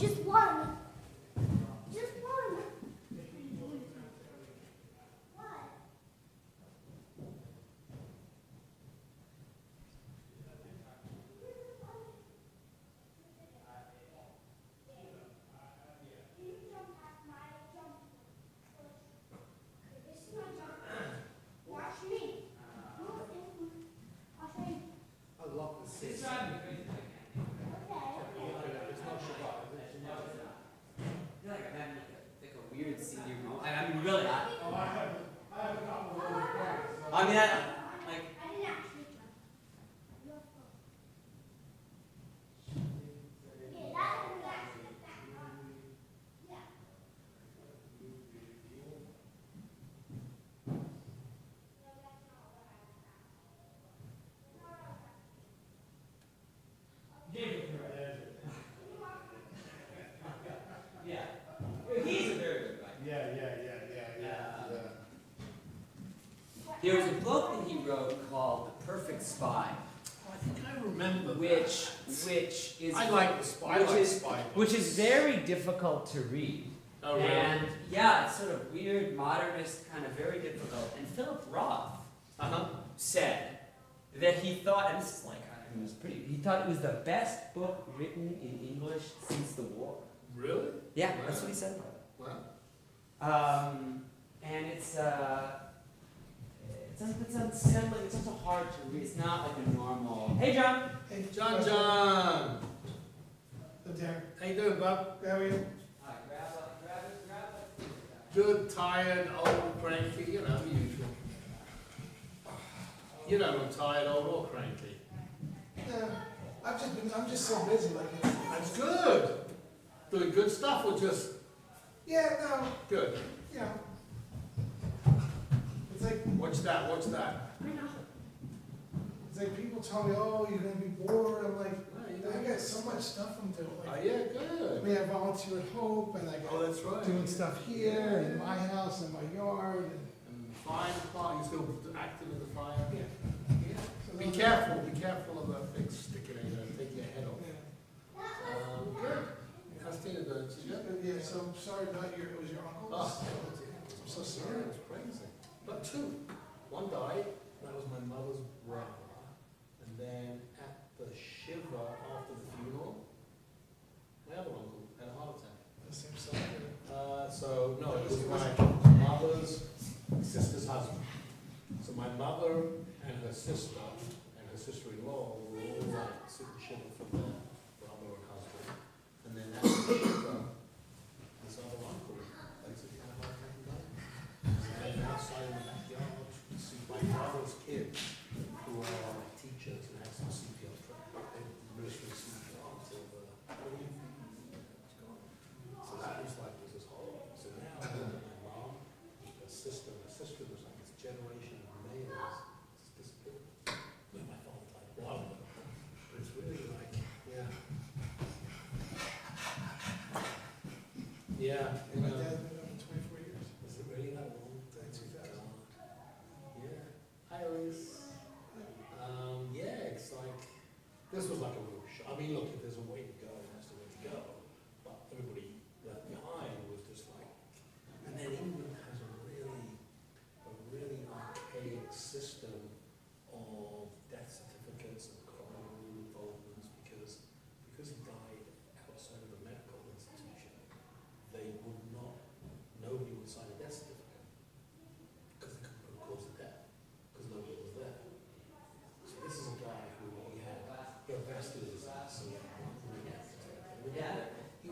just one. Just one. What? Watch me. I'll show you. I love the system. Okay, okay. It's not Shabbat, is it? I feel like I'm having like a weird senior moment. I mean, really, Oh, I have a couple of other friends. I mean, like, I didn't actually try. Your fault. Okay, that was actually that one. Yeah. yeah. He's a very good writer. Yeah. There was a book that he wrote called The Perfect Spy, I think I remember which is I like the spy. I like spy which is very difficult to read. Oh, really? And yeah, it's sort of weird, modernist, kind of very difficult. And Philip Roth said that he thought, and this is like, I mean, it was pretty, he thought it was the best book written in English since the war. Really? Yeah, Wow. that's what he said. Wow. And it's unsettling, it's also hard to read. It's not like a normal, hey John! Hey, John! Hey, Darren. How you doing, bub? How are you? Grab it. Good, tired, old, cranky, you know, the usual. You know I'm tired, old, or cranky. Yeah, I'm just so busy. Like, That's good. Doing good stuff or just yeah, no, good? you know, it's like What's that? it's like people tell me, oh, you're gonna be bored. I'm like, No, you I don't. got so much stuff I'm doing. Oh, Like, yeah, I good. mean, I volunteer at Hope, and I Oh, got that's right. doing stuff here in my house, in my yard, and And the fire department, you still active in the fire? yeah. So Be those- careful of that thing sticking in there, take your head off. Yeah. Good. How's Tina doing? She's good? Yeah, so sorry about it was your uncle's. Oh. I'm so sorry. It's crazy. But two. One died, that was my mother's brother. And then at the Shiva after the funeral, my other uncle had a heart attack. The same side. So, no, it was my mother's sister's husband. So my mother and her sister-in-law were all like sitting Shiva for their brother and husband. And then at the Shiva, this other uncle basically had a heart attack and died. And outside in the backyard, you see my brother's kids, who are teachers and had some CPR training. They administered CPR until the it's gone. So that was like, was this horrible. So now, my mom, her sister was like this generation of males, it's disappeared. When my father died, wow. But it's really like, yeah. Yeah, you My know. dad's been up for 24 years. Is it really that long? Since 2000. Yeah. Hi, Elise. Yeah, it's like, this was like a real shock. I mean, look, if there's a way to go, that's the way to go. But everybody left behind was just like, and then England has a really archaic system of death certificates and criminal involvements because he died outside of a medical institution. They would not, nobody would sign a death certificate because they couldn't put a cause of death because nobody was there. So this is a guy who he had vascular disease, so he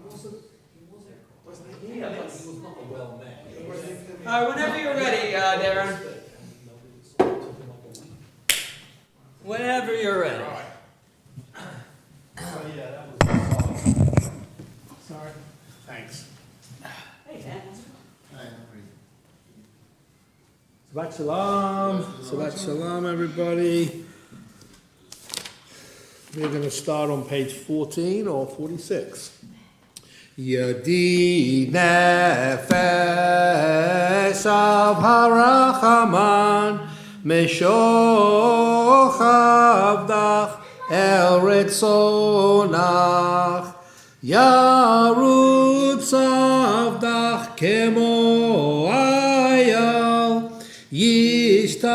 wasn't, yeah, but he was not a well man. All right, whenever you're ready, Darren. Whenever you're ready. Oh yeah, that was awesome. Sorry. Thanks. Hey, man. Shabbat shalom. Shabbat shalom, everybody. We're going to start on page 14 or 46. Yadi nefesh av harachaman meshoch avdach el retzonach ירוץ עבדך כמו אייל, ישתחווה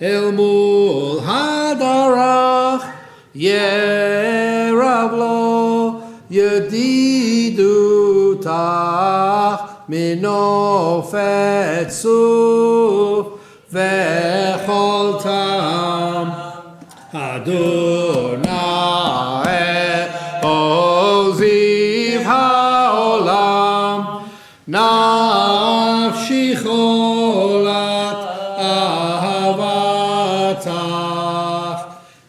אל מול הדרך, ירב לו ידידותך מנופת צוף וכל טעם. אדוני עוזיב העולם, נפשי חולת אהבתך.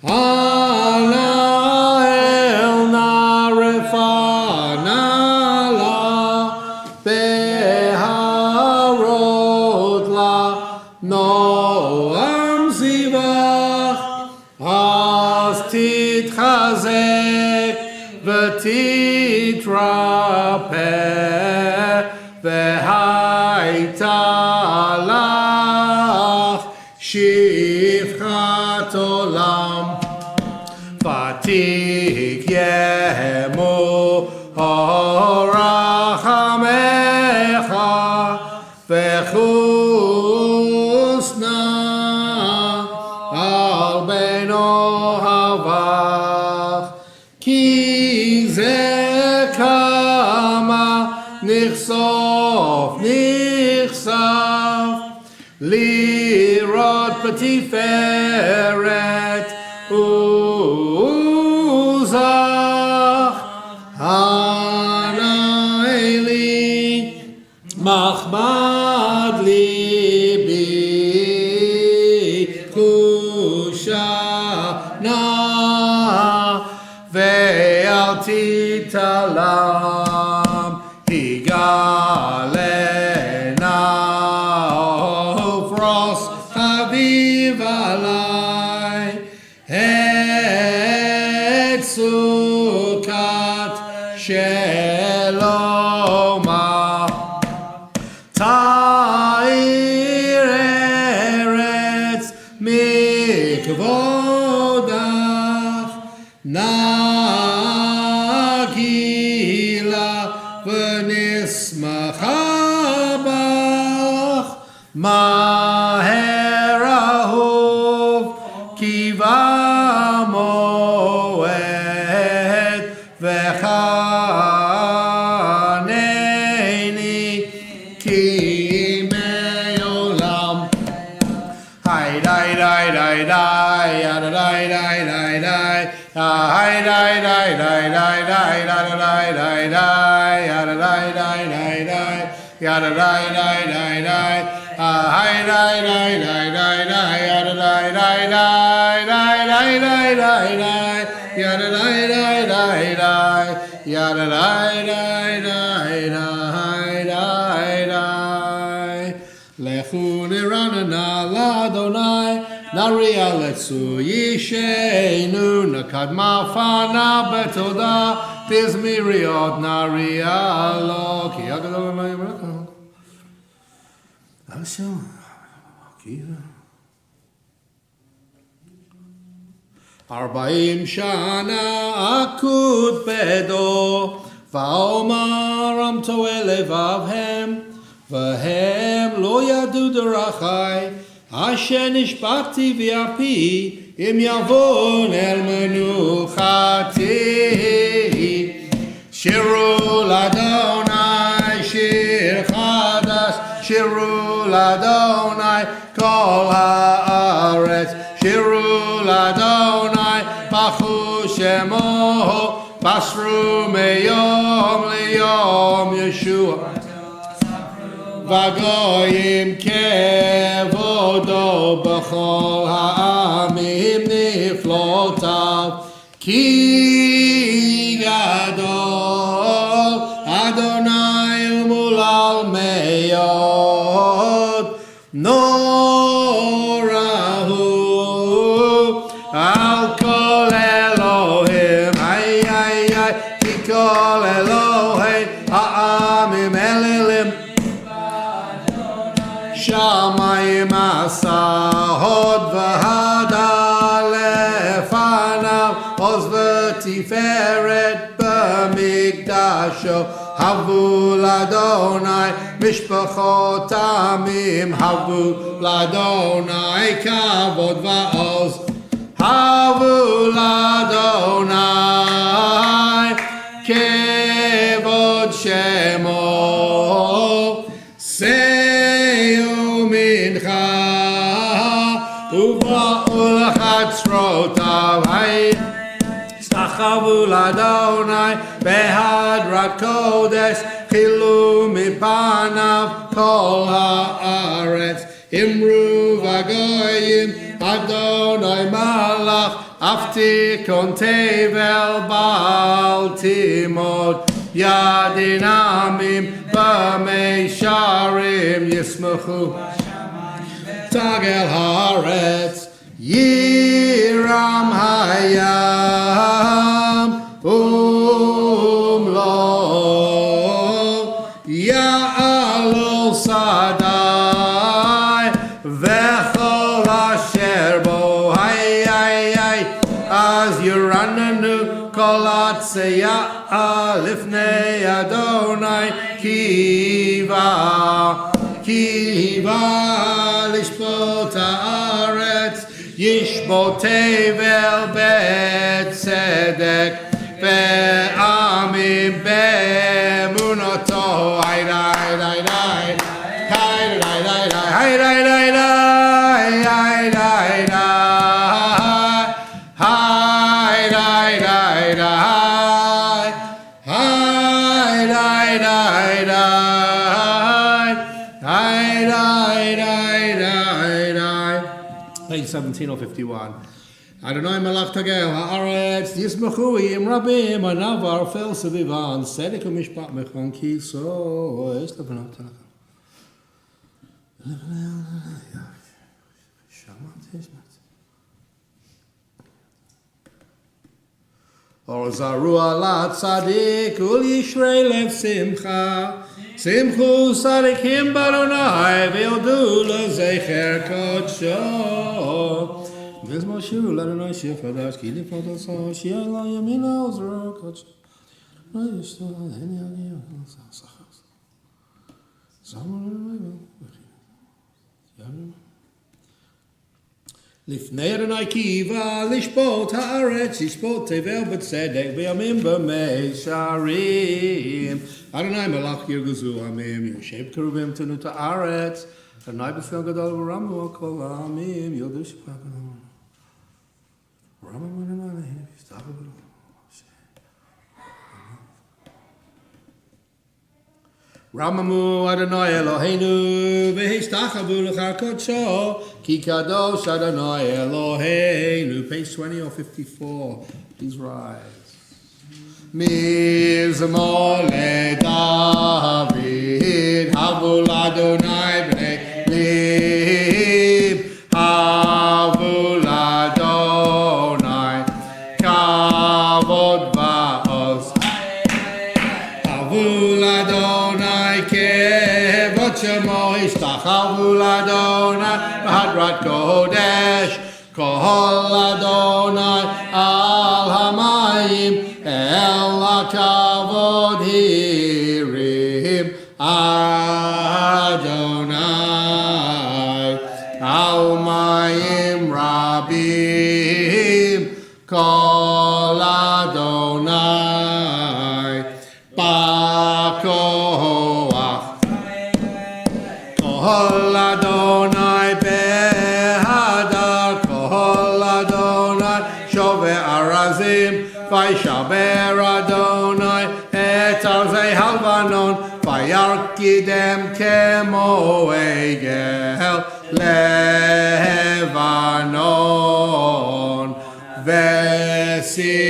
אנא אל נא רפא לה, בהרות לה נועם זיווך, אז תתחזק ותתרפא, והייתה לך שפחת עולם. ותיק ימו רחמך, וחוס נא על בן אוהבך, כי זה כמה נחשוף לראות בתפארת עוזך. אנא אלי מחמד ליבי, חושה נא ואל תתעלם, הגלנה ופרוס חביב עלי את סוכת שלומה. תאיר ארץ מכבודך, נגילה ונשמחה בך. מהר אהוב כי בא מועד, וחנני כי מעולם. היי די די די די ידה די די די די, היי די די די די די ידה די די די, ידה די די די די, ידה די די די די, היי די די די די די, ידה די די די די די די די, ידה די די די די, ידה די די די די די. לכו נרננה לאדוני, נריע לצוישנו, נקדמה פנה בתודה, תזמירי עוד נריע לו, כי הגדול לא ימלך. ארבעים שנה אקודפדו, ואומר עמתו אל לבבהם, והם לא ידעו דרכי, אשר נשבעתי באפי, אם יבוא אל מנוחתי. שירו לאדוני שיר חדש, שירו לאדוני כל הארץ, שירו לאדוני בחו שמו, בשרו מיום ליום ישוע. וגויים כבודו בכל העמים נפלותיו, כי גדול אדוני ומולל מאוד, נורא הוא על כל אלוהים. איי איי איי, כי כל אלוהי העמים אלילים, שמיים עשה הוד והדר לפניו, עוז ותפארת במקדשו, הבו לאדוני משפחות עמים, הבו לאדוני כבוד ועוז, הבו לאדוני כבוד שמו, שאו מנחה ובואו לחצרותיו, השתחוו לאדוני בהדרת קודש, חילו מפניו כל הארץ, אמרו בגויים אדוני מלך, אף תיכון תבל בל תימות, ידין עמים במישרים ישמחו, תגל הארץ יירם הים ומלואו, יעלו שדי וכל אשר בו, אז ירננו כל הצייה לפני אדוני, קיווה לשפוט הארץ, ישפוט תבל בצדק ועמים באמונתו. Page 17 or 51. Adonai Malach Tagel Haaretz Yismachu Im Rabim Anavar Fel Sevivan Sedek Mishpat Mechon Kiso Es Lebanot Or Zaru Alat Sadik Ul Yishrei Lev Simcha Simchu Sadikim Baronai V'yodu Lezecher Kodsho V'zmo Shiru L'Adonai Shir Chadash Ki Lifot Oso Shir Lo Yamina Ozro Kodsho Lo Yishto Heni Aliyah Sachas Zamar Yarim לפני אדוני קיווה לשפוט הארץ, ישפוט תבל בצדק וימים במישרים. אדוני מלך ירגזו עמים, יושב קרובים תנו את הארץ, אדוני בפל גדול ורמו על כל העמים, יודו שפע גדול. רמו אדוני, יסתכל גדול. רממו אדוני אלוהינו והשתחוו לך קודשו כי קדוש אדוני אלוהינו. Page 20 or 54. Please rise. מזמור לדוד, הבו לאדוני בני ליב, הבו לאדוני כבוד ועוז, הבו לאדוני כבוד שמו, השתחוו לאדוני בהדרת קודש, כל אדוני על המים, אל הכבוד הרים אדוני על מים רבים, כל אדוני בכוח, כל אדוני בהדר, כל אדוני שובה ארזים, וישבר אדוני את ארזי הלבנון, וירקידם כמו עגל לבנון, וסיריון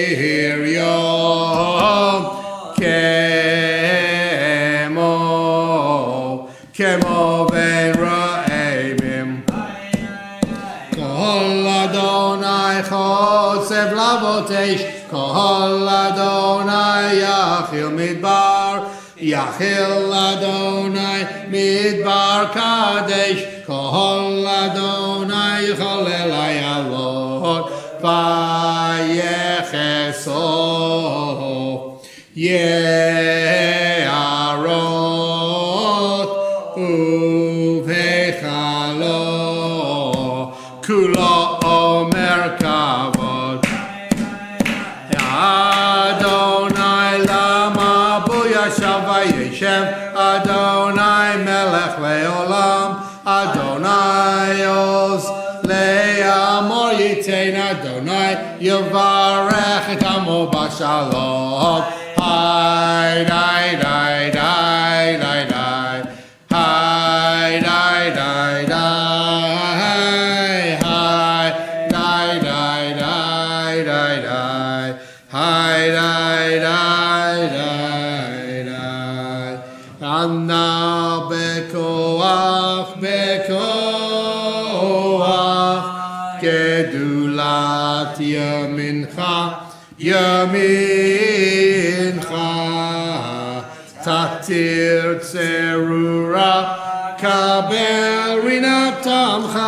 כמו בין רעבים. כל אדוני חוצב להבות אש, כל אדוני יחיל מדבר, יחיל אדוני מדבר קדש, כל אדוני יחולל איילות, ויחסו יערות ובהיכלו כולו אומר כבוד. אדוני למה בו ישב וישב, אדוני מלך לעולם, אדוני עוז לעמו ייתן, אדוני יברך את עמו בשלום. היי די די די די די, היי די די די, היי די די די די די, היי די די די די. ענה בכוח בכוח גדולת ימינך ימינך, תתיר צרורה קבל רינת עמך,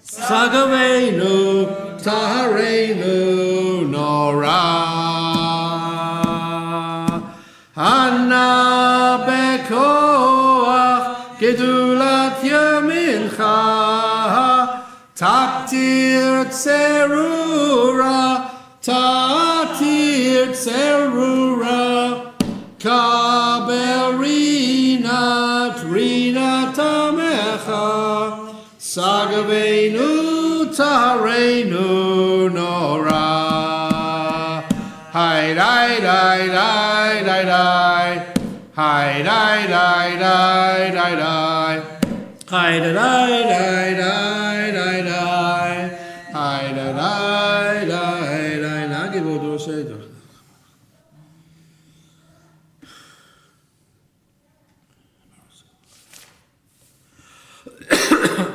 סגבנו טהרנו נורא. ענה בכוח גדולת ימינך, תתיר צרורה תתיר צרורה קבל רינת עמך, סגבנו טהרנו נורא. היי די די די די די, היי די די די די די, היי די די די די די די, היי די די די די. נגיד בודו סדר.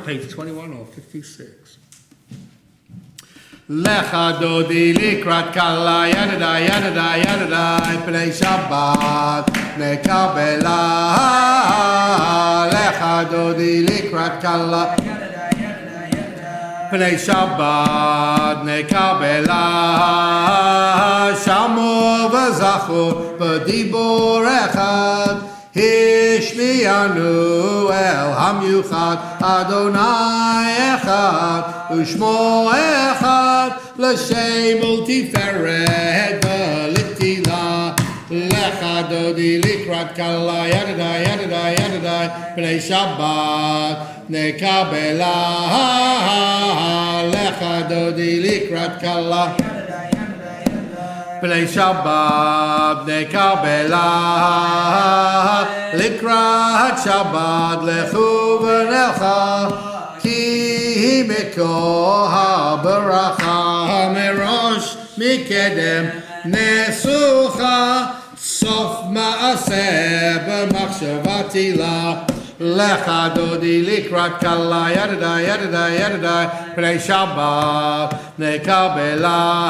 Page 21 or 56. לך דודי לקראת כלה, ידדי ידדי ידדי פני שבת נקבלה. לך דודי לקראת כלה פני שבת נקבלה. שמעו וזכו בדיבור אחד, השמיענו אל המיוחד. אדוני אחד ושמו אחד, לשם ולתפארת ולתהילה. לך דודי לקראת כלה, ידדי ידדי ידדי פני שבת נקבלה. לך דודי לקראת כלה פני שבת נקבלה. לקראת שבת לכו ונלכה, כי מקור הברכה. מראש מקדם נסוכה, סוף מעשה במחשבה תהילה. לך דודי לקראת כלה, ידדי ידדי ידדי פני שבת נקבלה.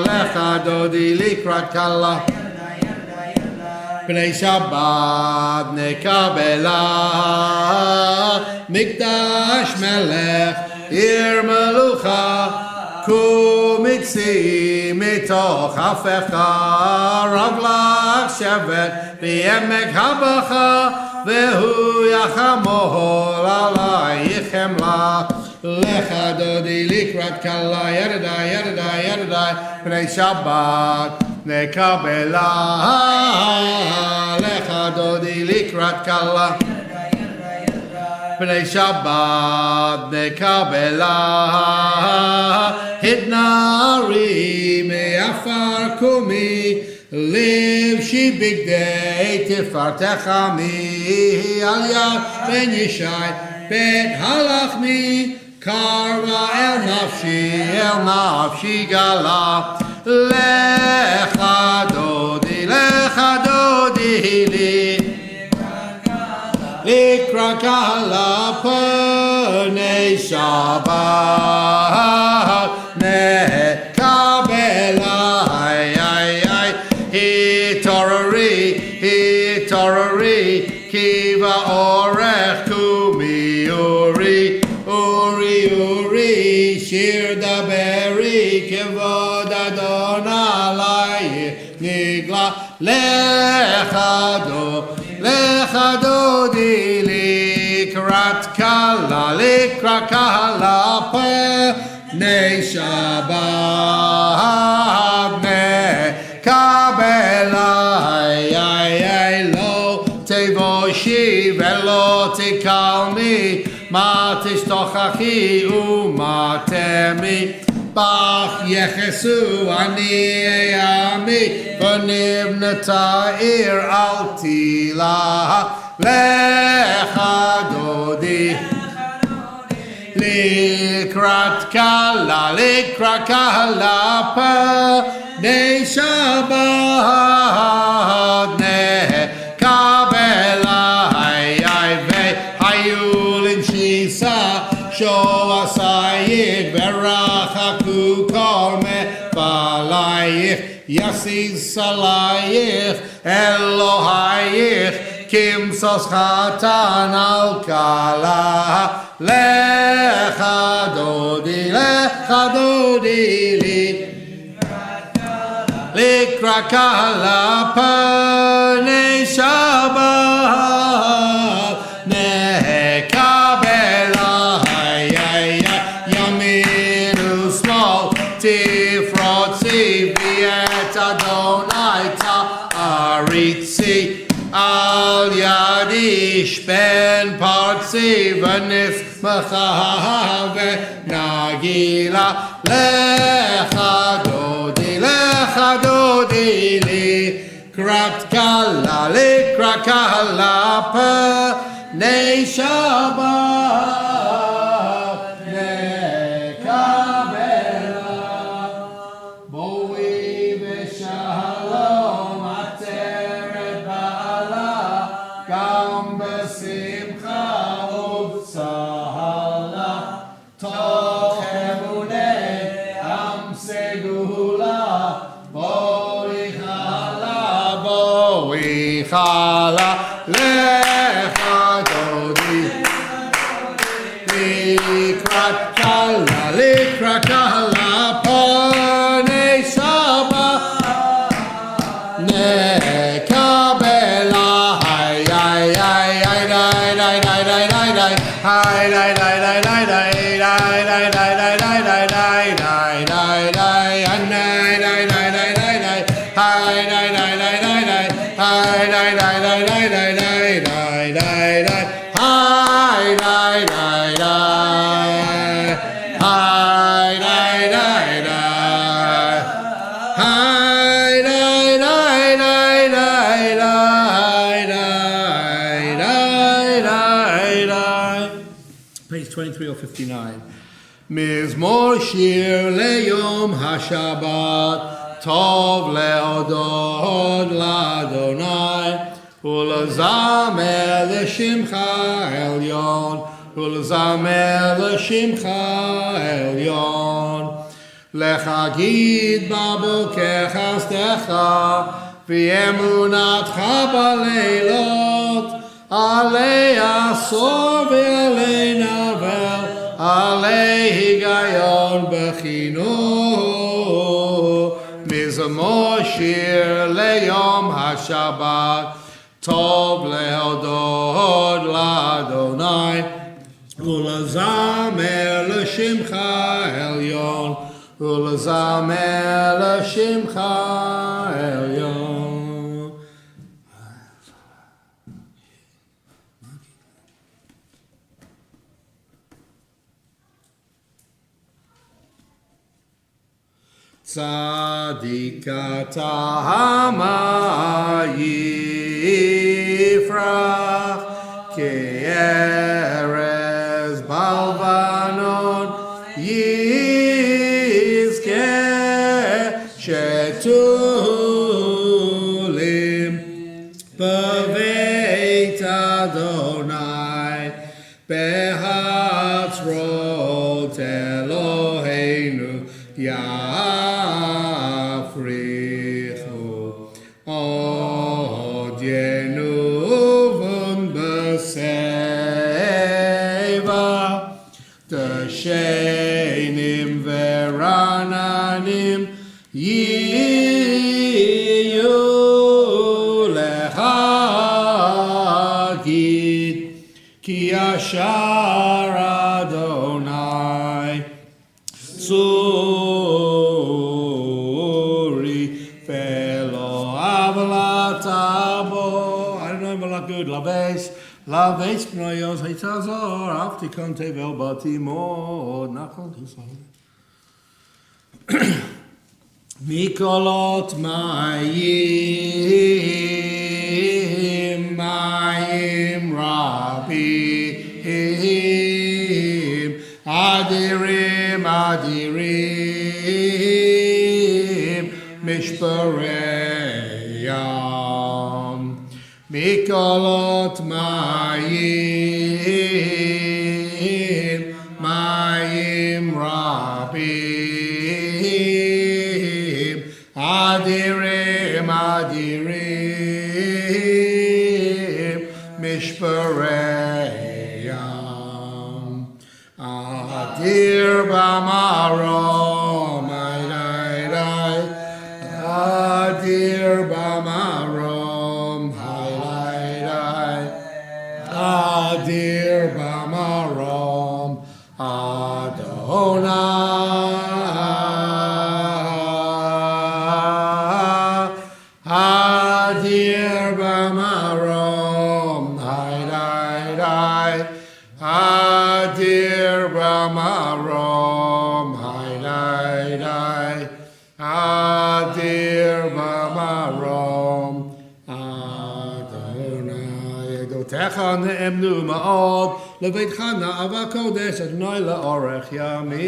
לך דודי לקראת כלה פני שבת נקבלה. מקדש מלך עיר מלוכה, קומצי מתוך הפך. רב לך שבט בעמק הבכה, והוא יחמול עלייך חמלה. לך דודי לקראת כלה, ידדי ידדי ידדי פני שבת נקבלה. לך דודי לקראת כלה פני שבת נקבלה. התנערי מעפר קומי, לבשי בגדי תפארתך עמי. על יד בן ישי בית הלחמי, קרבה אל נפשי גלה. לך דודי לי לקראת כלה פני שבת נקבלה. התעוררי כי באורך קומי. אורי שיר דברי כבוד אדון עלייך נגלה לך דודי לקראת קהלה פני שבת נקבל לא תבושי ולא תקלמי מה תשתוכחי ומה תמי בך יחסו אני עמי ונבנתה עיר אל תילה לך דודי לקראת קהלה פני שבת נקבל והיו למשיסה שועשייך ורחקו כל מפעלייך יסיס עלייך אלוהייך כמשוש חתן על כלה לך דודי לקראת קהלה פני שבת נקבל ימין ושמאל תפרוצי ואת אדוני תעריצי על ידי שפן פרצי ונשמחה ונגילה לך דודי לקראת קהלה פני שבת נקבלה בואי בשלום עטרת בעלה גם בשמחה ובצהלה תוך אמוני עם סגולה בואי חלה לך דודי לקראת קהלה פני שבת נקבל Page 23 or 59. מזמור שיר ליום השבת, טוב להודות לאדוני, ולזמר לשמך עליון, ולזמר לשמך עליון. להגיד בבוקר חסדך, ואמונתך בלילות, עלי עשור ועלי נבל, עלי היגיון בחינוך. מזמור שיר ליום השבת, טוב להודות לאדוני, ולזמר לשמך עליון, ולזמר לשמך עליון. צדיק אתה המה יפרח כארז בלבנון יזכה שתולים בבית אדוני בהצרות אלוהינו יפריחו עוד ינובון בשיבה דשנים ורעננים יהיו Yashar Adonai Suri Velo Avlatabo. I don't know, but like good. Laves Pnoyos Hitazor Aftikonte Vel Batimo Nachol Tisol. Mikolot Mayim Rabim Adirim Mishpareyam Mikolot Mayim Rabim Adirim Mishpareyam Adir Bamarom Adir Bamarom Adir Bamarom Adonai Adir Bamarom Adir Bamarom Adir Bamarom Adonai Edotecha ne'emnu ma'od Leveitcha na'ava kodesh Adonai la'orech yamim.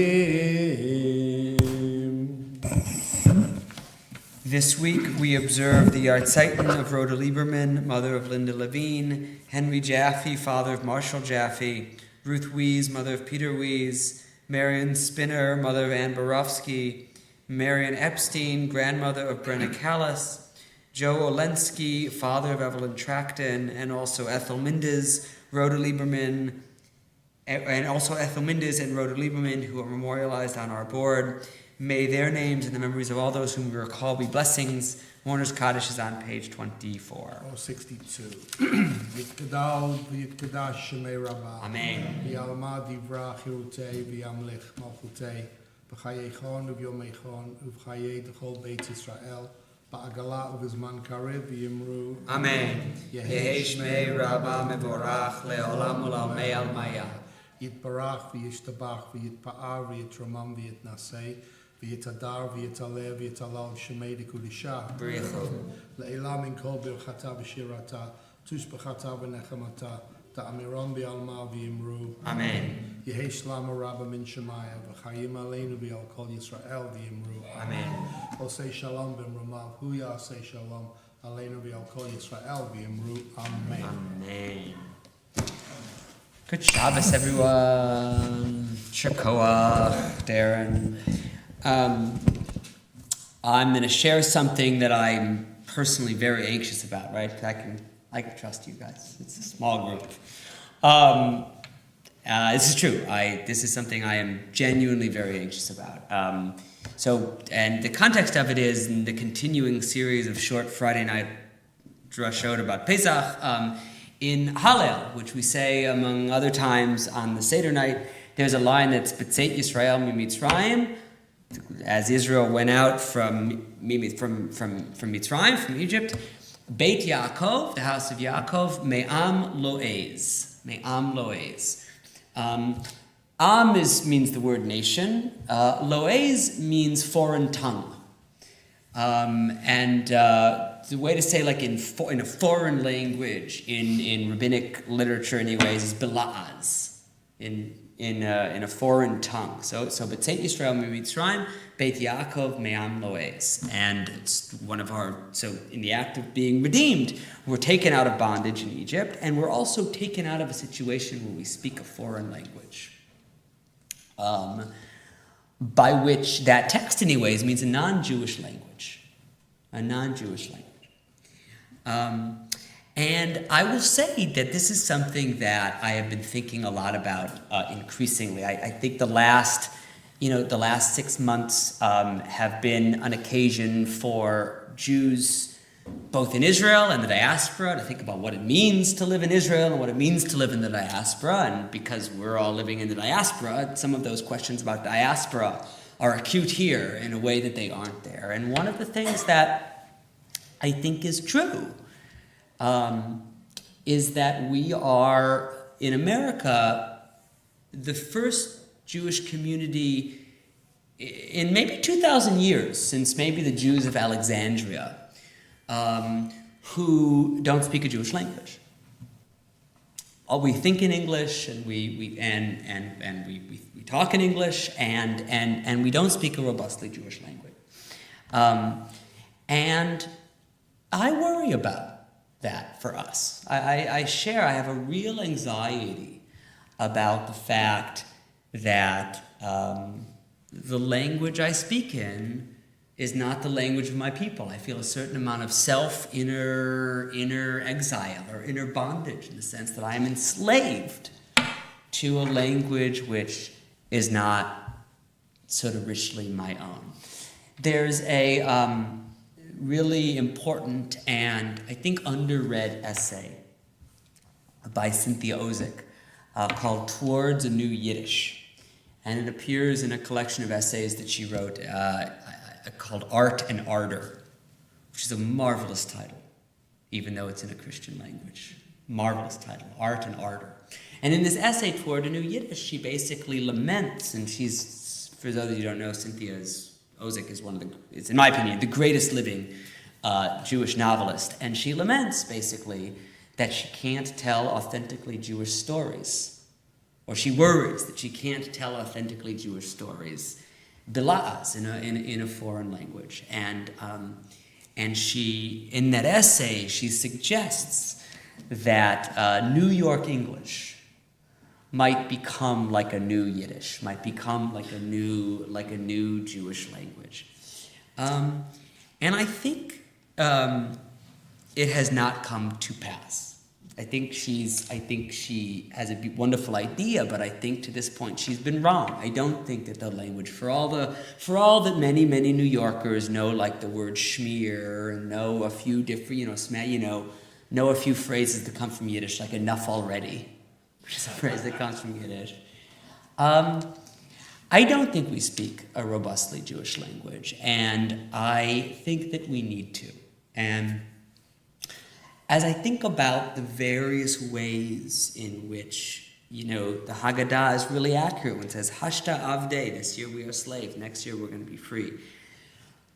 This week we observe the Yartzeitin of Rhoda Lieberman, mother of Linda Levine, Henry Jaffe, father of Marshall Jaffe, Ruth Wies, mother of Peter Wies, Marion Spinner, mother of Anne Borofsky, Marion Epstein, grandmother of Brenna Callis, Joe Olensky, father of Evelyn Tracton, and also Ethel Mindes, Rhoda Lieberman, and also Ethel Mindes and Rhoda Lieberman, who are memorialized on our board. May their names and the memories of all those whom we recall be blessings. Warner's Kaddish is on page 24. 62. Yitkadal v'yitkadash shemei rabbah. Amen. V'yalma divra chirutei v'yamlich malchutei v'chayeichon uv'yomeichon uv'chayei d'chol Beit Yisrael ba'agala uv'zman karev v'yimru. Amen. Yehi shmei rabbah mevorach le'olam u'lamei almaya. Yitbarach v'yishtabach v'yitpa'ar v'yitramam v'yitnasei v'yitadar v'yitaleh v'yitalal shemei d'kudisha. B'richu. Le'elam in kol birchata v'shirata tushbachata v'nechamata ta'amiron v'yalma v'yimru. Amen. Yehi shlama rabba min shemaya v'chayim aleinu v'yal kol Yisrael v'yimru. Amen. Osei shalom b'mrumav hu ya'asei shalom aleinu v'yal kol Yisrael v'yimru. Amen. Amen. Good Shabbos, everyone. Shakoah, Darren. I'm going to share something that I'm personally very anxious about, right? I can trust you guys. It's a small group. This is true. This is something I am genuinely very anxious about. And the context of it is in the continuing series of short Friday night drashot about Pesach. In Hallel, which we say among other times on the Seder night, there's a line that's B'tzeit Yisrael miMitzrayim, as Israel went out from Mitzrayim, from Egypt. Beit Yaakov, the house of Yaakov, Me'am Lo'ez. Me'am Lo'ez. Am means the word nation. Lo'ez means foreign tongue. The way to say like in a foreign language in rabbinic literature anyways is bela'az, in a foreign tongue. So B'tzeit Yisrael miMitzrayim, Beit Yaakov me'am lo'ez. And it's one of our, so in the act of being redeemed, we're taken out of bondage in Egypt, and we're also taken out of a situation where we speak a foreign language. By which that text anyways means a non-Jewish language. A non-Jewish language. And I will say that this is something that I have been thinking a lot about increasingly. I think the last 6 months have been an occasion for Jews both in Israel and the diaspora, to think about what it means to live in Israel and what it means to live in the diaspora. And because we're all living in the diaspora, some of those questions about diaspora are acute here in a way that they aren't there. And one of the things that I think is true is that we are, in America, the first Jewish community in maybe 2,000 years, since maybe the Jews of Alexandria, who don't speak a Jewish language. We think in English, and we talk in English, and we don't speak a robustly Jewish language. And I worry about that for us. I have a real anxiety about the fact that the language I speak in is not the language of my people. I feel a certain amount of inner exile or inner bondage, in the sense that I am enslaved to a language which is not sort of richly my own. There's a really important and I think underread essay by Cynthia Ozick called Towards a New Yiddish. And it appears in a collection of essays that she wrote called Art and Ardor, which is a marvelous title, even though it's in a Christian language. Marvelous title, Art and Ardor. And in this essay, Toward a New Yiddish, she basically laments, and she's, for those of you who don't know, Ozick is in my opinion, the greatest living Jewish novelist. And she laments, basically, that she can't tell authentically Jewish stories. Or she worries that she can't tell authentically Jewish stories, bila'az, in a foreign language. And she, in that essay, she suggests that New York English might become like a new Yiddish, might become like a new Jewish language. And I think it has not come to pass. I think she has a wonderful idea, but I think to this point she's been wrong. I don't think that the language, for all that many New Yorkers know, like the word schmear, and know a few different, know a few phrases that come from Yiddish, like enough already, which is a phrase that comes from Yiddish. I don't think we speak a robustly Jewish language, and I think that we need to. And as I think about the various ways in which, the Haggadah is really accurate when it says, Hashta Avdei, this year we are slaves, next year we're going to be free.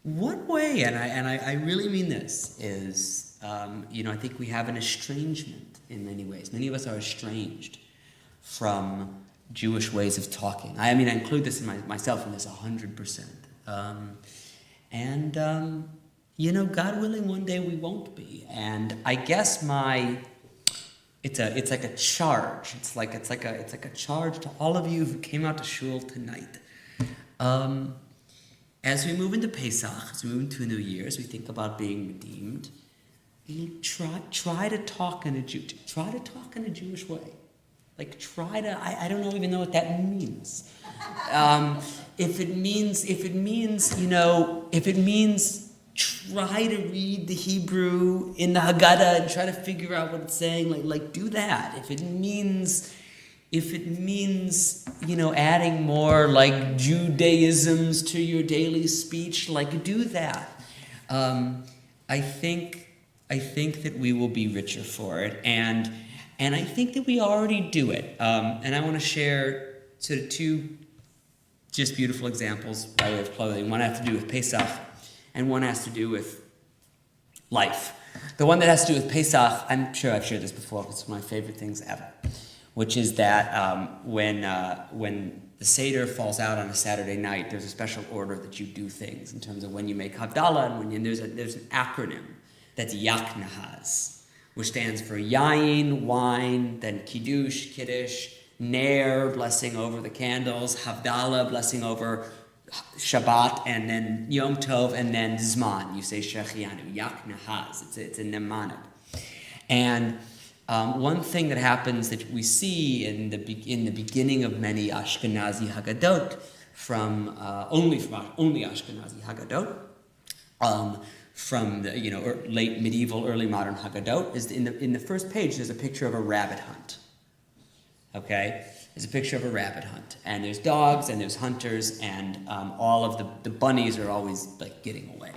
One way, and I really mean this, is, I think we have an estrangement in many ways. Many of us are estranged from Jewish ways of talking. I include this in myself in this 100%. God willing, one day we won't be. And I guess it's like a charge. It's like a charge to all of you who came out to shul tonight. As we move into Pesach, as we move into a new year, as we think about being redeemed, you try to talk in a Jewish way. Like I don't even know what that means. If it means try to read the Hebrew in the Haggadah and try to figure out what it's saying, like do that. If it means adding more like Judaisms to your daily speech, do that. I think that we will be richer for it, and I think that we already do it. And I want to share sort of two just beautiful examples by way of clothing. One has to do with Pesach, and one has to do with life. The one that has to do with Pesach, I'm sure I've shared this before, it's one of my favorite things ever, which is that when the Seder falls out on a Saturday night, there's a special order that you do things in terms of when you make Havdalah, and there's an acronym that's Yaknahaz, which stands for Yain, wine, then Kiddush, Ner, blessing over the candles, Havdalah, blessing over Shabbat, and then Yom Tov, and then Zman. You say Shechianu, Yaknahaz. It's a Nemanah. And one thing that happens that we see in the beginning of many Ashkenazi Haggadot, only Ashkenazi Haggadot, from the late medieval, early modern Haggadot is in the first page. There's a picture of a rabbit hunt. Okay, there's a picture of a rabbit hunt, and there's dogs and there's hunters, and all of the bunnies are always like getting away.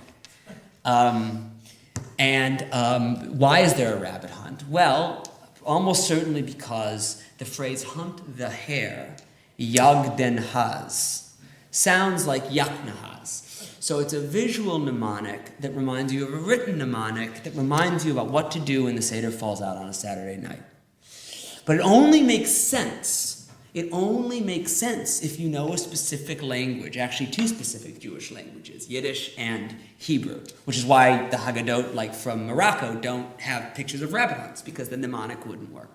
Why is there a rabbit hunt? Well, almost certainly because the phrase "hunt the hare," yag den haz, sounds like yaknahaz. So it's a visual mnemonic that reminds you of a written mnemonic that reminds you about what to do when the Seder falls out on a Saturday night. But it only makes sense. It only makes sense if you know a specific language, actually two specific Jewish languages, Yiddish and Hebrew, which is why the Haggadot, like from Morocco, don't have pictures of rabbit hunts, because the mnemonic wouldn't work.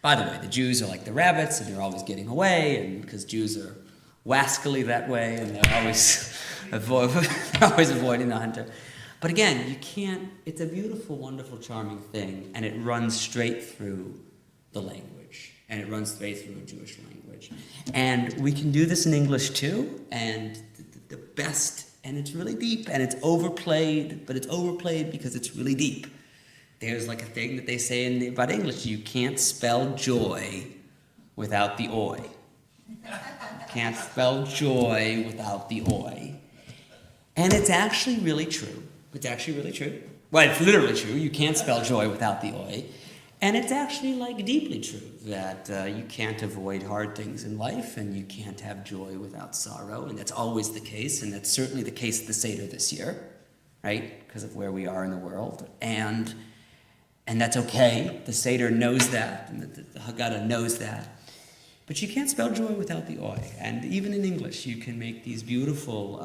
By the way, the Jews are like the rabbits, and they're always getting away, and because Jews are wascally that way, and they're always avoiding the hunter. But again, you can't, it's a beautiful, wonderful, charming thing, and it runs straight through the language, and it runs straight through a Jewish language. And we can do this in English too, and the best, and it's really deep, and it's overplayed, but it's overplayed because it's really deep. There's like a thing that they say about English, you can't spell joy without the oi. Can't spell joy without the oi. And it's actually really true. It's actually really true. Well, it's literally true. You can't spell joy without the oi. And it's actually like deeply true that you can't avoid hard things in life, and you can't have joy without sorrow. And that's always the case, and that's certainly the case at the Seder this year, right? Because of where we are in the world. And that's okay. The Seder knows that, and the Haggadah knows that. But you can't spell joy without the oi. And even in English, you can make these beautiful,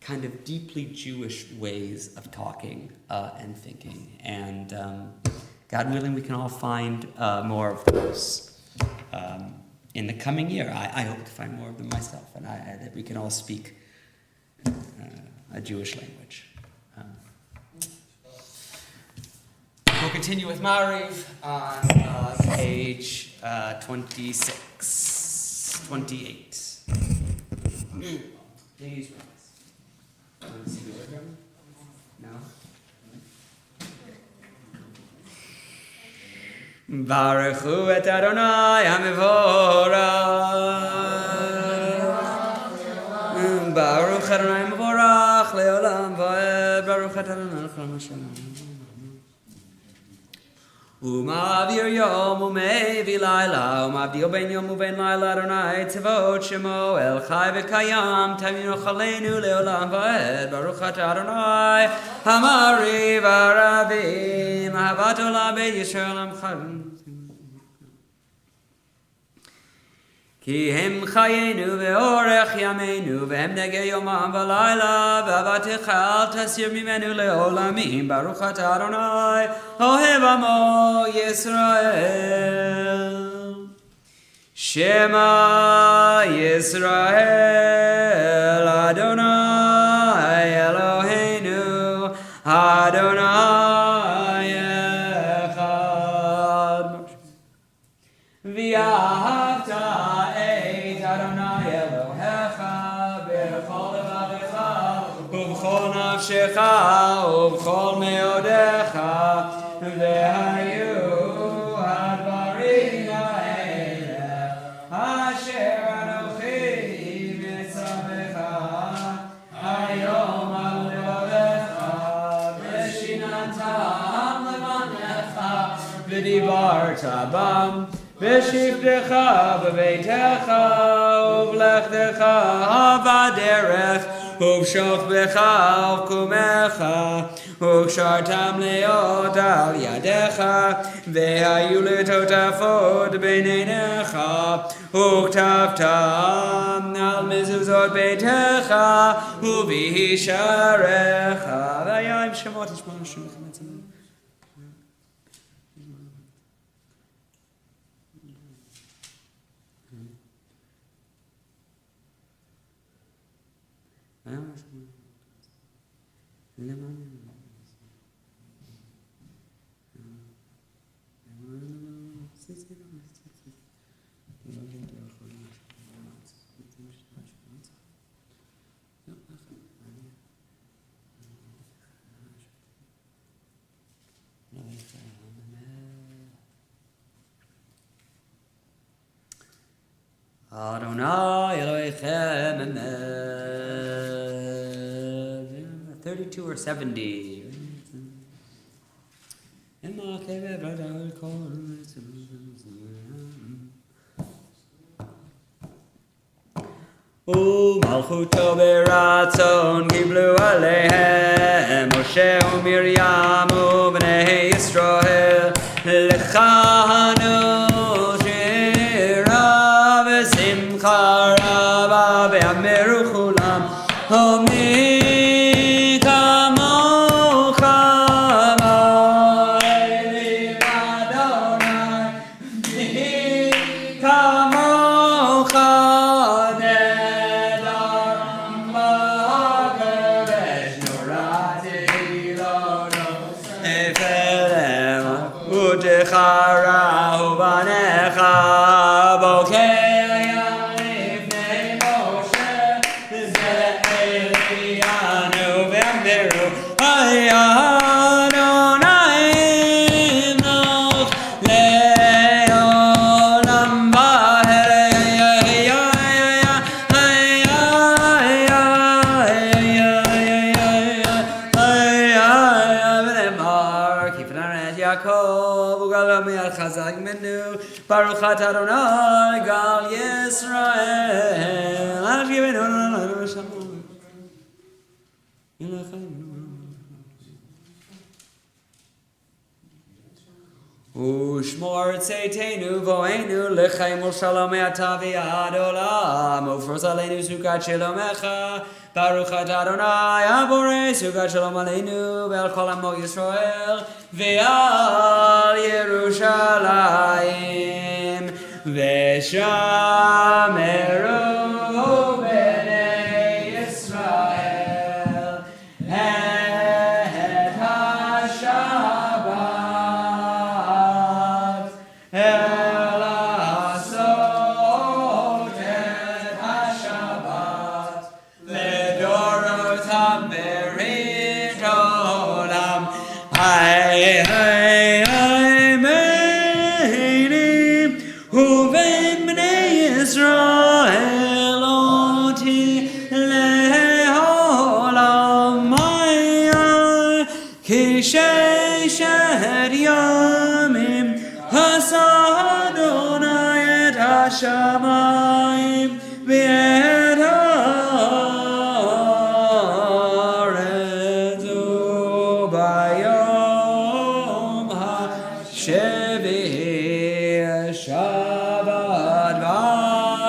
kind of deeply Jewish ways of talking and thinking. And God willing, we can all find more of those in the coming year. I hope to find more of them myself, and that we can all speak a Jewish language. We'll continue with Mariv on page 26, 28. Please rise. Want to see the organ? No? Baruch hu et Adonai HaMevorach. Baruch Adonai HaMevorach le'olam va'ed. Baruch Adonai HaMevorach. Umavir yom umevi laila, umavir ben yom uben laila Adonai tzevot shemo el chai v'kayam taminu chalenu leolam va'ed. Baruch atah Adonai hamari v'aravim ahavat olam ben Yisrael amchavim. Ki hem chayenu ve'orech yameinu ve'hem negei yomam v'layla v'avatecha al tasir mimenu le'olamim. Baruch atah Adonai ohev amo Yisrael. Shema Yisrael Adonai Eloheinu Adonai echad. V'ahavta Adonai Elohecha b'chol levavecha u'b'chol nafshecha u'b'chol meodecha v'hayu hadvarim ha'eleh asher anochi mitzavecha hayom al levavecha v'shinantam levanecha v'dibarta bam V'shivtecha b'beitecha uv'lechtecha ha'vaderech uv'shokbecha uv'kumecha uv'shartam leot al yadecha v'hayu letotafot b'neinecha u'ktavtam al mezuzot beitecha uv'hisharecha v'yayim shemot yishmon Hashem v'chametzim. Adonai Elohechem Emed. 32 or 70. Malchuto beratzon giblu aleihem Moshe uMiriam uBnei Yisrael lechanu shira v'simcha raba ve'ameru chulam Homi kamocha v'elim Adonai kamocha Charahu banecha bokeya lifnei Moshe ze'elianu ve'amiru Adonai imnoch le'olam Chazak menu, Baruch atah Adonai gal Yisrael. Ushmor tzeitenu vo'enu l'chaim u'shalom me'ata v'ad olam u'fros aleinu sukat shalomecha Baruch atah Adonai aborei sukat shalom aleinu ve'al kol amo Yisrael ve'al Yerushalayim ve'shameru b'nei Yisrael et haShabbat elasot et haShabbat ledorot haberit olam Uven bnei Yisrael oti le'olam kishet yamim hasa Adonai et hashamayim v'et haaretz ubayom ha'shevi Shabbat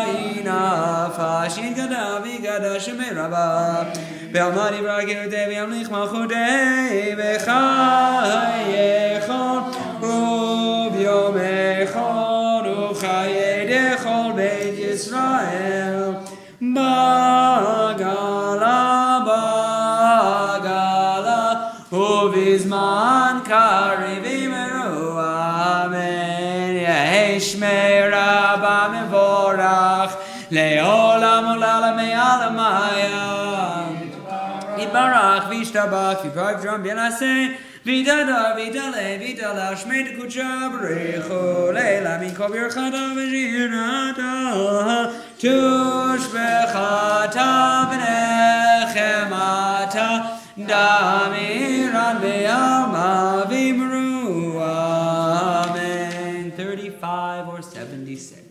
v'inafash yigada v'igada shemei rabba Be'amadi v'ragirudei v'yamlich malchudei v'chayechon u'b'yomechon u'chayei dechol beit Yisrael bagala u'vizman kariv imeru amen Shmei Rabba Mevorach Le'olam Olam Me'alamayam Yibarach Vishtabach Yibarach Drum Bianaseh Vidadar Vidale Vidala Shmei Dekucha B'rechu Leila Mikol Birchata V'shirata Tushbechata V'nechemata Damiran Ve'alma V'imru 35 or 76.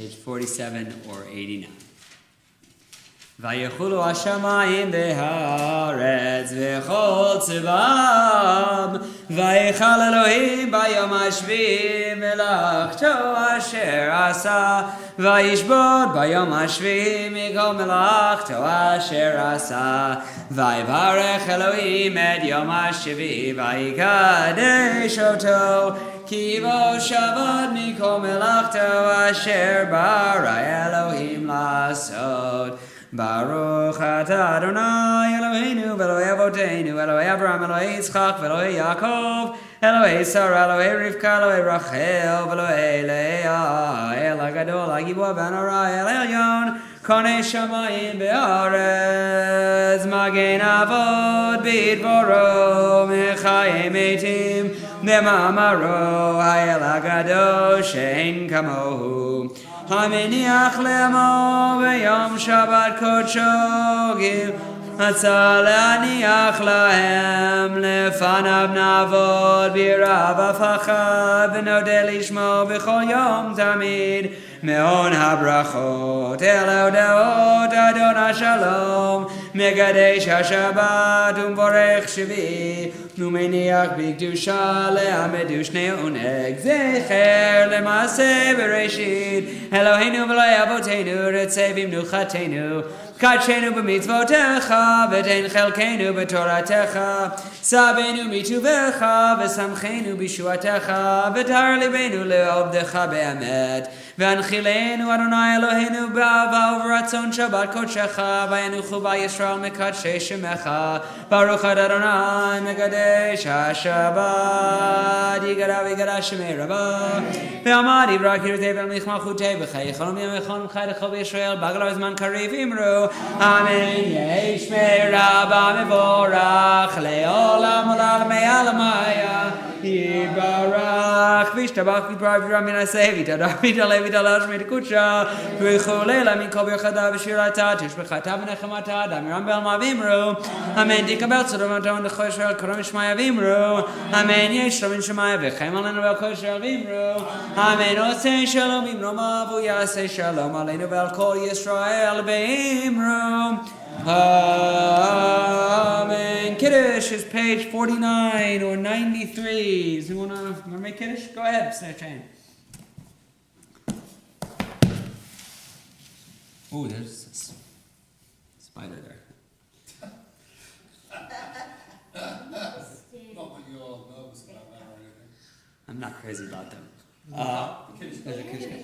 page 47 or 89. Vayechulu hashamayim beharetz v'chol tzibam vayechal Elohim bayom hashvi melachto asher asa vayishbod bayom hashvi mikol melachto asher asa vayvarech Elohim et yom hashvi vayikadesh oto ki bo shabbat mikol melachto asher bara Elohim lasod. Baruch atah Adonai Eloheinu Elohei Avoteinu Elohei Avraham Elohei Yitzchak Elohei Yaakov Elohei Sarah Elohei Rivka Elohei Rachel Elohei Leah El HaGadol HaGibor V'Hanora El Elyon Konei Shamayim Be'aretz Magen Avod Bidvoro Mechayei Metim B'ma'amaro Ha'el HaGadol She'en Kamohu המניח לאמו ביום שבת קודשו גיל רצה להניח להם לפניו נעבוד ביראה ופחד ונודה לשמו בכל יום תמיד מהון הברכות אל ההודעות אדון השלום מקדש השבת ומבורך שביעי ומניח בקדושה לעמדו שני עונג זכר למעשה בראשית אלוהינו ואלוהי אבותינו רצה במנוחתנו קדשנו במצוותיך ותן חלקנו בתורתך סבנו מטובך ושמחנו בישועתך ותאר ליבנו לעובדך באמת והנחילנו אדוני אלוהינו באהבה וברצון שבת קודשך וינוחו בה ישראל מקדשי שמך ברוך אתה אדוני מקדש השבת יגדע ויגדע שמי רבה ועמד יברא קראתי ולמלך מלכותי בחיי חלום יום וחלום חי לכל בישראל בגלל זמן קריב אמרו אמן יהי שמי רבה מבורך לעולם עולם מעלמיה יברך וישתבח ויתברך וירם מן הסב יתהדר ויתעלה ויתעלה שמי תקודשה וכולי לה מכל ברכתה ושירתה תשבחתה ונחמתה דמירם בעלמה ואמרו אמן תקבל צדקתו לכל ישראל קרום שמיה ואמרו אמן יש שלום שמיה וחיים עלינו ועל כל ישראל ואמרו אמן עושה שלום במרומה והוא יעשה שלום עלינו ועל כל ישראל ואמרו Amen. Kiddush is page 49 or 93. Does you want to make Kiddush? Go ahead, Snatch Chain. Oh, there's a spider there. Not that you're nervous about that or anything. I'm not crazy about them. There's a Kiddush.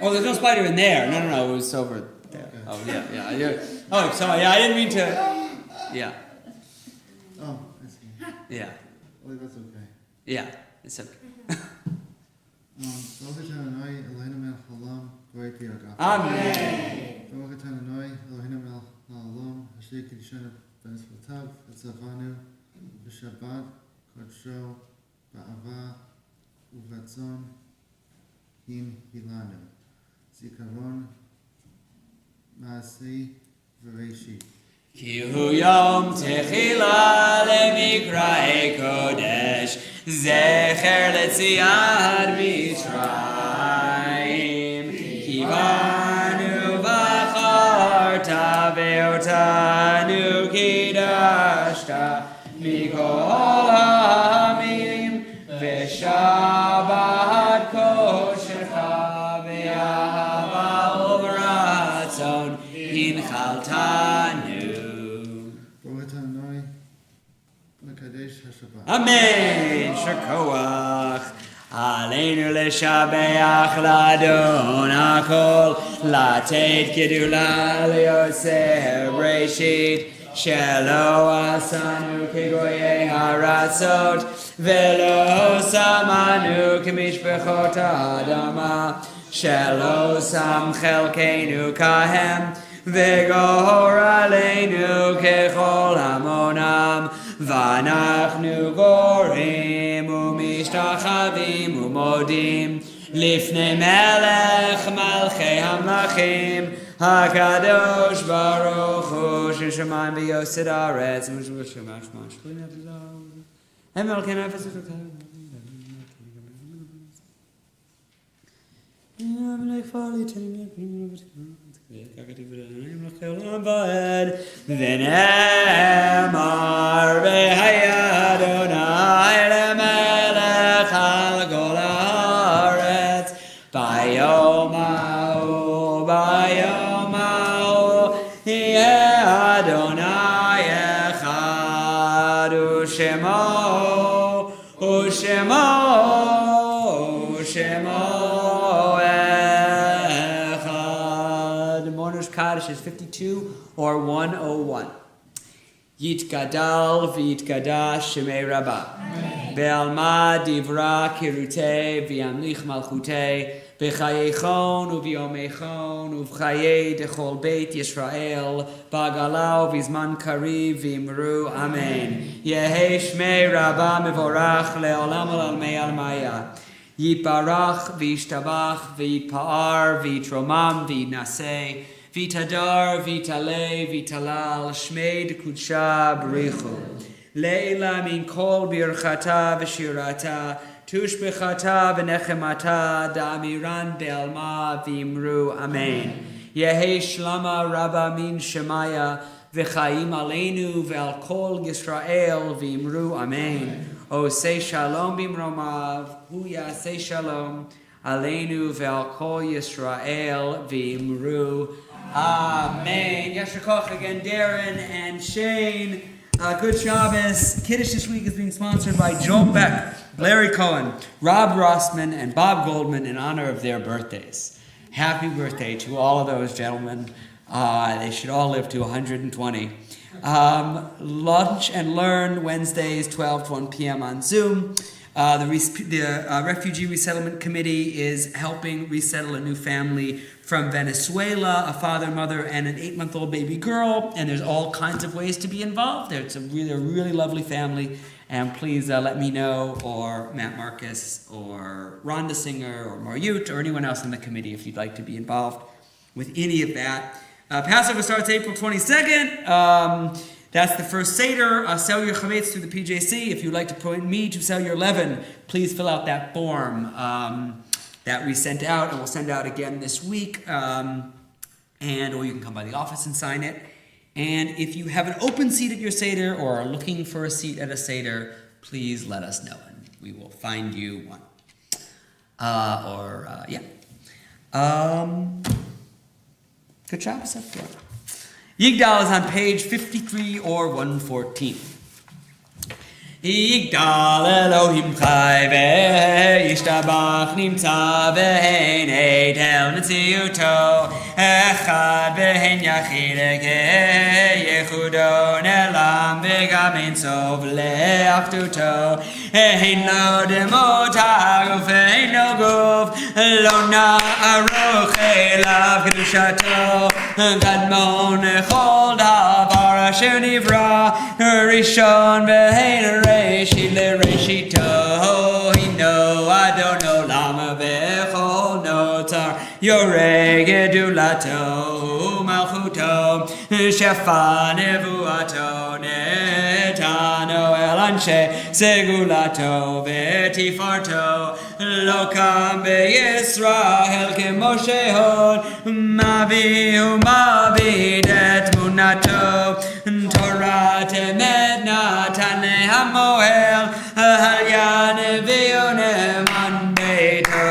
Oh, there's no spider in there. No, it was over there. Okay. Oh, yeah. Oh, sorry, yeah, I didn't mean to. Yeah, Oh, I see. yeah, Well, that's okay. yeah, it's okay. Baruch atah Adonai Eloheinu melech haolam borei pri hagaf. Amen. Baruch atah Adonai Eloheinu melech haolam asher kiddushanu b'mitzvotav v'tzavanu b'shabbat kodsho ba'ava u'vratzon hin hilanu zikaron ma'aseh v'reishit. Ki hu yom techila lemikrae kodesh zecher letziad mitzrayim ki banu v'charta ve'otanu kidashta mikol ha'amim v'shabbat koshercha ve'ahava uvratzon hinchaltanu. Baruch atah Adonai mekadesh hashabbat. Amen. Shakoach. Aleinu leshabeach ladon hakol latet gedula lioseh breshit shelo asanu kegoyei haratzot velo samanu kemishbechot ha'adama shelo sam chelkeinu kahem וגור עלינו ככל המונם ואנחנו גורים ומשתחווים ומודים לפני מלך מלכי המלכים הקדוש ברוך הוא ששמיים ויוסד הארץ ונאמר והיה אדוני למלך על כל הארץ ביום ההוא יהיה אדוני אחד ושמו אחד. Mourner's Kaddish is 52 or 101. Yitgadal v'yitgadash shemei Rabbah. Be'alma divra kirutei v'yamlich malchutei b'chayechon u'v'yomechon u'v'chayei dechol beit Yisrael b'agalau v'zman kariv v'imru amen. Yehei shmei Rabbah mevorach le'olam al'almei almaya. Yitbarach v'yishtabach v'yitpa'ar v'yitromam v'yinaseh Vitadar, vitale, vitalal, shmeid kudsha b'richu. Leila min kol birchata v'shirata, tushbechata v'nechemata, da'amiran be'alma v'imru, amen. Yehi shlama rabba min shemaya, v'chaim aleinu ve'al kol Yisrael v'imru, amen. O say shalom b'mromav, hu yaseh shalom, aleinu ve'al kol Yisrael v'imru, amen. Yasher Koch again, Darren and Shane. Good Shabbos. Kiddush this week is being sponsored by Joe Beck, Larry Cohen, Rob Rossman, and Bob Goldman in honor of their birthdays. Happy birthday to all of those gentlemen. They should all live to 120. Lunch and Learn Wednesdays, 12 to 1 p.m. on Zoom. The Refugee Resettlement Committee is helping resettle a new family from Venezuela, a father, mother, and an 8-month-old baby girl. And there's all kinds of ways to be involved. It's a really lovely family. And please let me know, or Matt Marcus, or Rhonda Singer, or Maryut, or anyone else in the committee if you'd like to be involved with any of that. Passover starts April 22nd. That's the first Seder. Sell your chametz through the PJC. If you'd like to point me to sell your leaven, please fill out that form that we sent out, and we'll send out again this week. Or you can come by the office and sign it. And if you have an open seat at your Seder or are looking for a seat at a Seder, please let us know, and we will find you one. Good job, everyone. Yigdal is on page 53 or 114. Yigdal Elohim chai ve'yishtabach nimtza ve'hen eitel netziuto echad ve'hen yachid yechudo nelam ve'gam ein sov le'achduto ein lo demot haguf ein lo guf lo na'aruch elav kedushato kadmon echol davar asher nivra rishon ve'hen Reshit leReshito, hino Adono lama vechol notar yoreh gedulato malchuto shefa nevuato netano el anshe segulato vetifarto lo kam beYisrael kemoshe hod mavihu mavid et munato Torah temed natan lehamoel halyan v'yonem an beito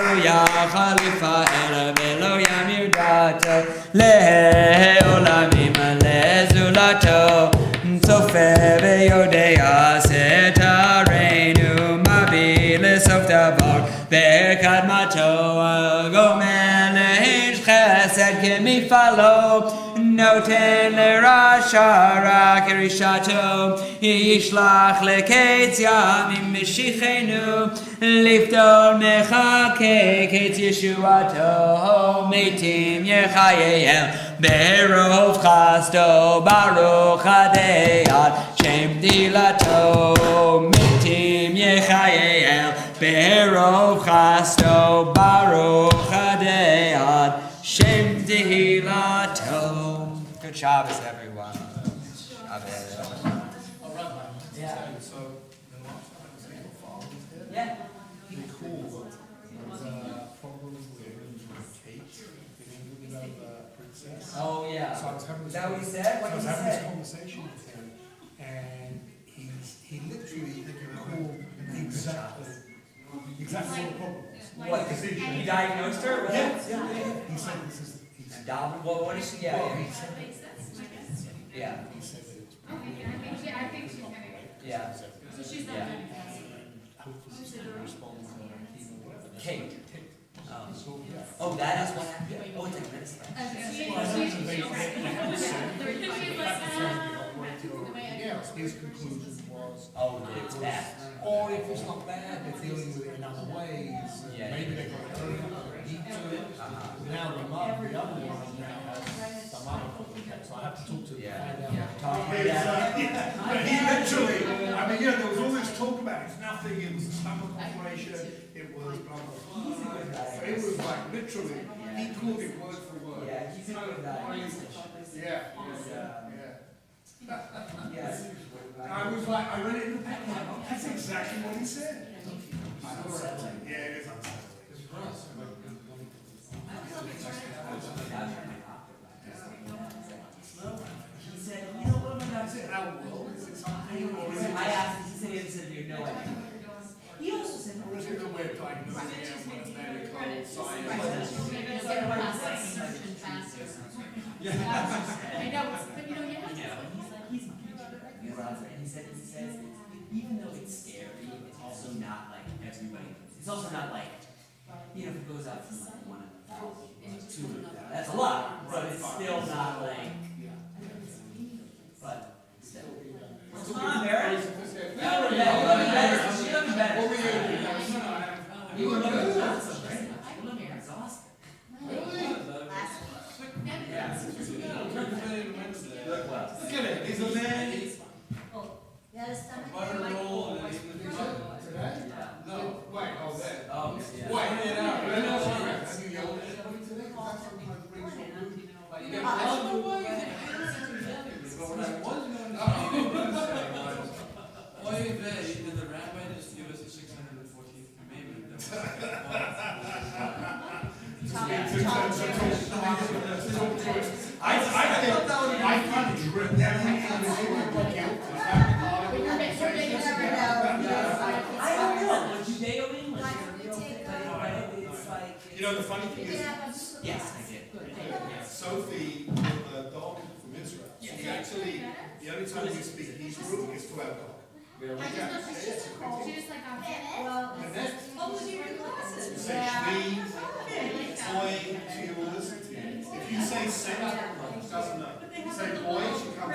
lo yachalifa el velo yamir dato leolamim lezulato sofe v'yodea setareinu mavi lesof davar bekadmato gomen lehish chesed kemifalo Noten lerasha kirishato yishlach leketz yamim mishichenu liftol mechake ketz yeshuato metim yechayel berov chasto baruch adeyad shem dilato metim yechayel berov chasto baruch adeyad shem dilato. Good Shabbos, everyone. Yeah. So Yeah. He called problems with Kate, princess. Oh yeah. So I was having Is this, that what he said? What I did was he having this say? conversation with him, and he literally called exactly what the problem was. What? He diagnosed her? What? Yeah. He said this is. Dominant. Well, what is she? Yeah. Well, Yeah. he said Yeah. he said that it's I think she's gonna. Yeah. So she's not Yeah. gonna. hopefully she's going to respond to whatever. Kate. So, yeah. Oh, that is what happened. Oh, it's like medicine. His conclusion was, Oh, it's bad. or if it's not bad, they're dealing with it in other ways. Yeah. Maybe they've got to turn it up and heat to it. Now the other one now has some other complications. So I have to talk to him to find out. He literally, I mean, there was all this talk about it's nothing, it was a stomach operation, it was blah, blah, blah. So it was like literally, he called it word for word. Yeah, he's a good guy. Yeah. Yes. I was like, I read it in the paper, that's exactly what he said. Yeah, it is unsettling. He said, you know what am I Is it our world? Is it something? Or is it, I asked him, he said you have no idea. He also said, or is it the way of diagnosing it when it's medical science? I know, but you know, you have to. he's my and he says, even though it's scary, it's also not like everybody. It's also not like, if it goes up from like 1 in 1,000 to 2 in 1,000, that's a lot, but it's still not like. But still. What's going on, Barry? You're looking better. You're looking better. What were you doing? You were looking exhausted, right? You were looking exhausted. Yeah. Look well. Look at it, he's a man. Butter roll and Today? No. Wait, oh, there. Oh, yeah. Wait, have you yelled at anybody today? Because that sometimes brings some mood. Like, you get What I was going to say was, oy vey, did the rabbi just give us a 614th commandment? I kind of drip everything in the guilt. I don't know. Would you date a wing? It's like. You know, the funny thing is, Yes, I did. Sophie, the dog from Israel, he actually, the only time we speak Hebrew is to our dog. Really? I just know she's just cold. She just like got hit. And then, you say Yeah. shmi, I like that. boy, she will listen to you. If you say Sarah, she doesn't know. You say boy, she comes.